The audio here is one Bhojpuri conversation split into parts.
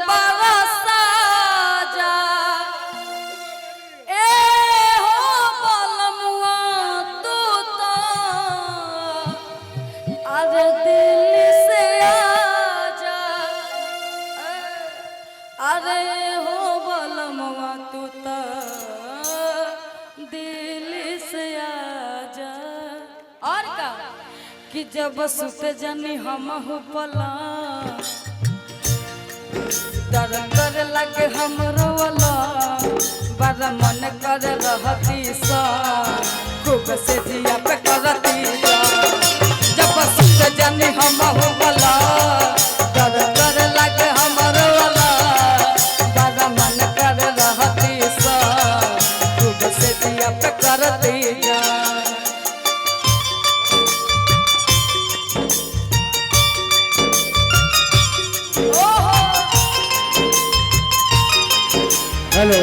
बरसा जा ए हो बलमुआ तू तो अरे दिल से आजा अरे हो बलमुआ तू तो दिल से आजा। और का कि जब सुत जानी हम पला डर कर लगे हमरो वाला बड़ा मन कर रहती सा खूब से जिया पे करती जब सुत जानी हम वाला डर कर लगे हमरो वाला बड़ा मन कर रहती सा खूब से जिया पे करती हेलो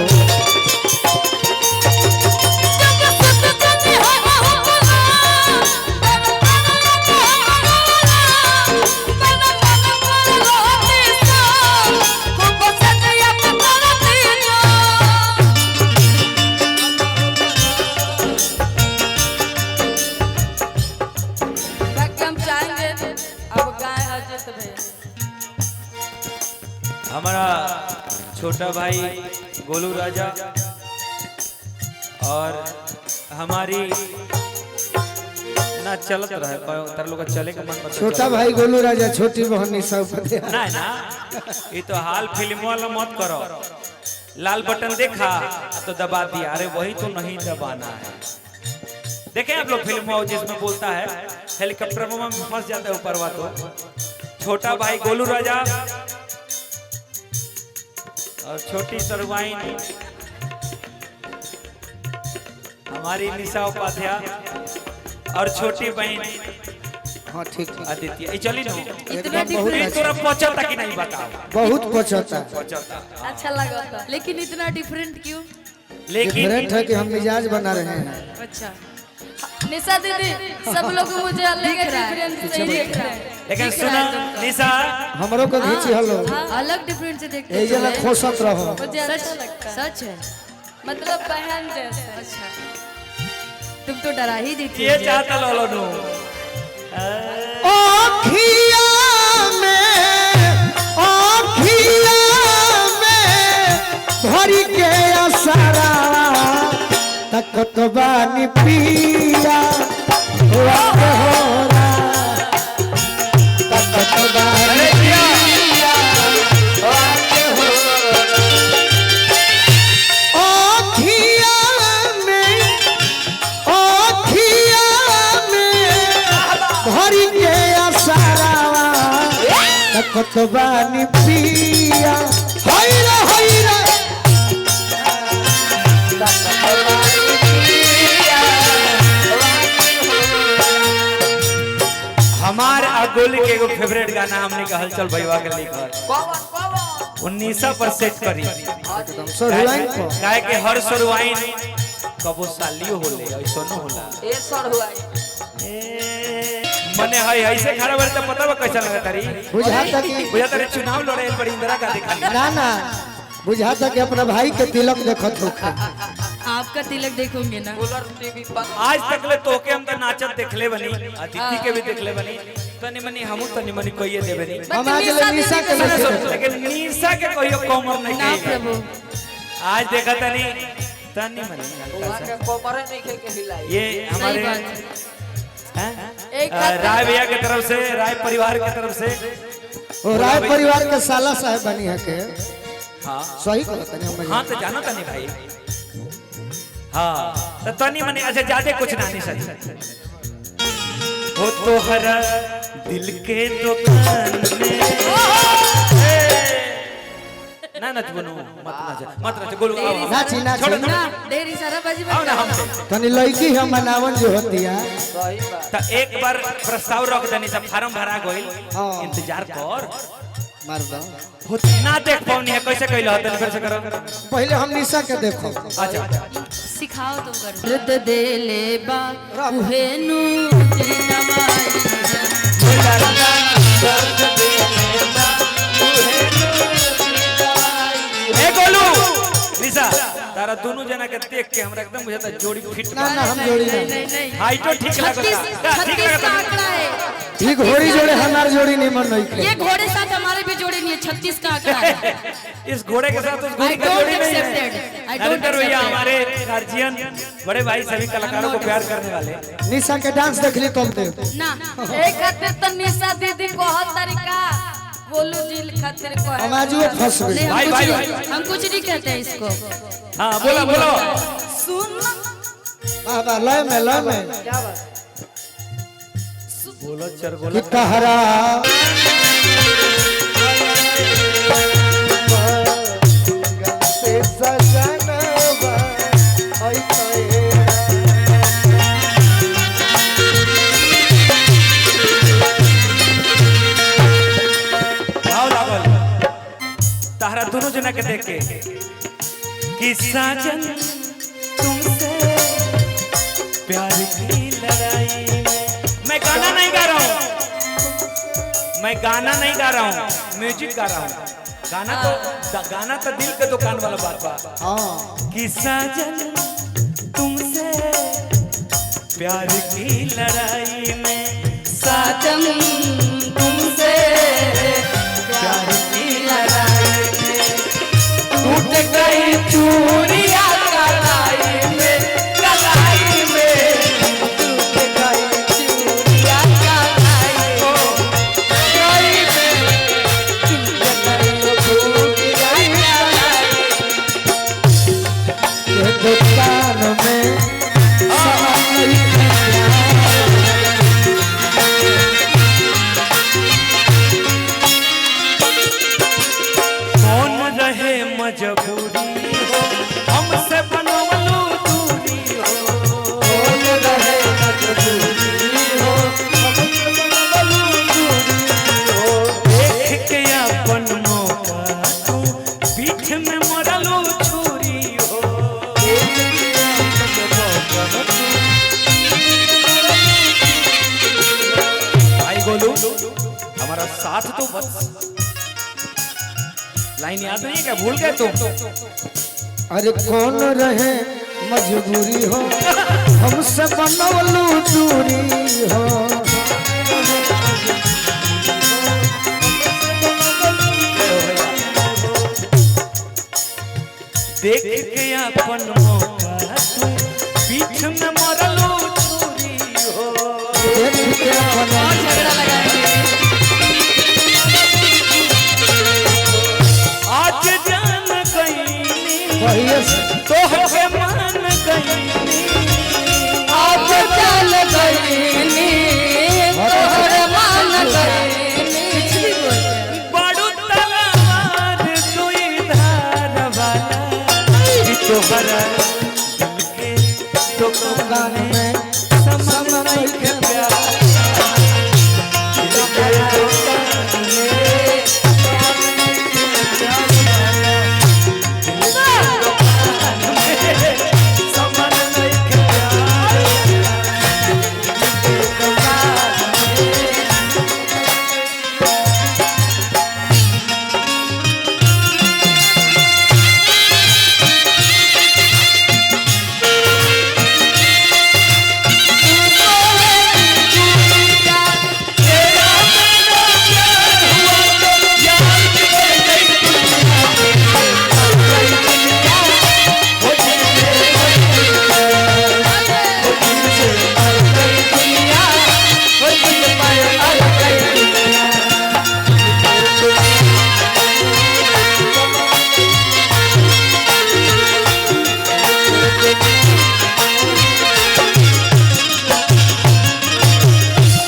हमारा छोटा भाई गोलू राजा और हमारी ना चलत रहे तर लोग चले के मन छोटा भाई गोलू राजा छोटी बहन निशा उपाध्याय ना ना ये तो हाल फिल्म वाला मत करो लाल बटन देखा तो दबा दिया अरे वही तो नहीं दबाना है। देखें आप लोग फिल्म जिसमें बोलता है हेलीकॉप्टर में फंस जाता है ऊपर तो छोटा भाई गोलू राजा और छोटी सरवाइन हमारी निशा उपाध्याय और छोटी बहन हाँ ठीक है आदित्य चली ना एकदम बहुत तोरा पहुंचता कि नहीं बताओ बहुत पहुंचता अच्छा लगा था लेकिन इतना डिफरेंट क्यों? लेकिन डिफरेंट है कि हम मिजाज बना रहे हैं। अच्छा निशा दीदी सब लोग मुझे अलग डिफरेंट से देख रहे हैं लेकिन सुना निशा हमरो को घीची हलो अलग डिफरेंट से देखते ए जला खोसत रहो मुझे अच्छा लगता है सच है मतलब बहन जैसे। अच्छा तुम तो डरा ही देती ये चाहता लोलो नो आँखिया में भरी के असरा तकत बानी पिया होरा तकत बानी पिया आँखिया में भरी के असरा तकत बानी पिया हैरा हैरा हमारे गोली के एगो फेवरेट गाना हमने का हलचल भैया के लिखल 19 पर सेट करी एकदम सरवाइन को काहे के हर सरवाइन कबो सालियो होले ऐसो न होला ए सरवाइन मने है ऐसे खड़ा बड़े तो पता बा कैसा लगा तारी बुझाता कि चुनाव लड़े बड़ी इंदिरा गांधी खाली ना बुझाता कि अपना भाई के तिलक देखत हो आपका तिलक देखोगे ना आज तक ले तोके हम तो नाचत देखले बनी अतिथि के भी देखले बनी तनी मनी हमू तनी मनी कहिए देबे नहीं हम आज ले निशा के लेकिन निशा के कहियो कमर नहीं ना प्रभु आज देखा तनी तनी मनी ये हमारे राय भैया की तरफ से राय परिवार की तरफ से ओ राय परिवार के साला साहब बनी है के हाँ सही कहत नहीं हम हाँ तो जानो तनी भाई हाँ तो तनी मनी अच्छा ज्यादा कुछ ना नहीं सच हो तो हर दिल के दुकान में ना नच बनो मत नच गोलू नाची छोड़ ना ढेरी सारा बाजी आओ ना हम तनी लड़की हम मनावन जो होती है तो एक बार प्रस्ताव रख देनी सब फार्म भरा गइल हाँ। इंतजार कर मार दो ना देख पाऊनी है कैसे कइल हतन फिर से करो पहले हम निशा के देखो अच्छा सिखाओ तुम कर रुद दे ले बा उहेनु दिनवाई दोनों जना के देख के हमरा एकदम बुझाता जोड़ी फिट ना ना हम जोड़ी नहीं ना नहीं नहीं हाइटो ठीक लगता ठीक 36 का लगता आंकड़ा है। ये घोड़ी जोड़े हमार जोड़ी नहीं मन नहीं ये घोड़े साथ हमारे भी जोड़ी नहीं है, 36 का आंकड़ा है। इस घोड़े के साथ उस घोड़ी I का don't जोड़ी नहीं accept है। it. I don't नरेंद्र भैया accept it. हमारे गार्जियन बड़े भाई सभी कलाकारों को प्यार करने वाले निशा के डांस देख ली तुम ते ना एक खातिर तो निशा दीदी को हर तरीका बोलू जी खातिर को हम आज वो फंस गए नहीं, भाई, भाई, हम कुछ नहीं कहते हैं इसको। हाँ बोलो बोलो सुन वाह वाह लय में बोलो चर बोलो कि तहरा से सजनवा आई भाव लागल तारा दोनों जना के देख के कि साजन तुमसे प्यार की लड़ाई में मैं गाना नहीं गा रहा हूँ मैं गाना नहीं गा रहा हूँ म्यूजिक गा रहा हूँ गाना तो दिल के दुकान वाला बात बा हां कि साजन तुमसे प्यार की लड़ाई में साजन तुमसे प्यार की लड़ाई में टूट गई चूड़िया कलाई में टूट गई चूड़िया कलाई में टूट गई ये दुकान में सारी कौन रहे मजबूरी हो हमसे बनवलू दूरी हो कौन रहे मजबूरी हो देख के अपन मौका तू पीठ में मरलू छुरी हो भाई गोलू हमारा साथ तो बस लाइन याद नहीं है क्या भूल गए तुम अरे कौन रहे मजबूरी हो हमसे बनवलू दूरी हो देख के अपन मौका तू पीठ में मरलू छुरी हो देख के अपन और झगड़ा लगाएंगे। आज जान गई पहिए से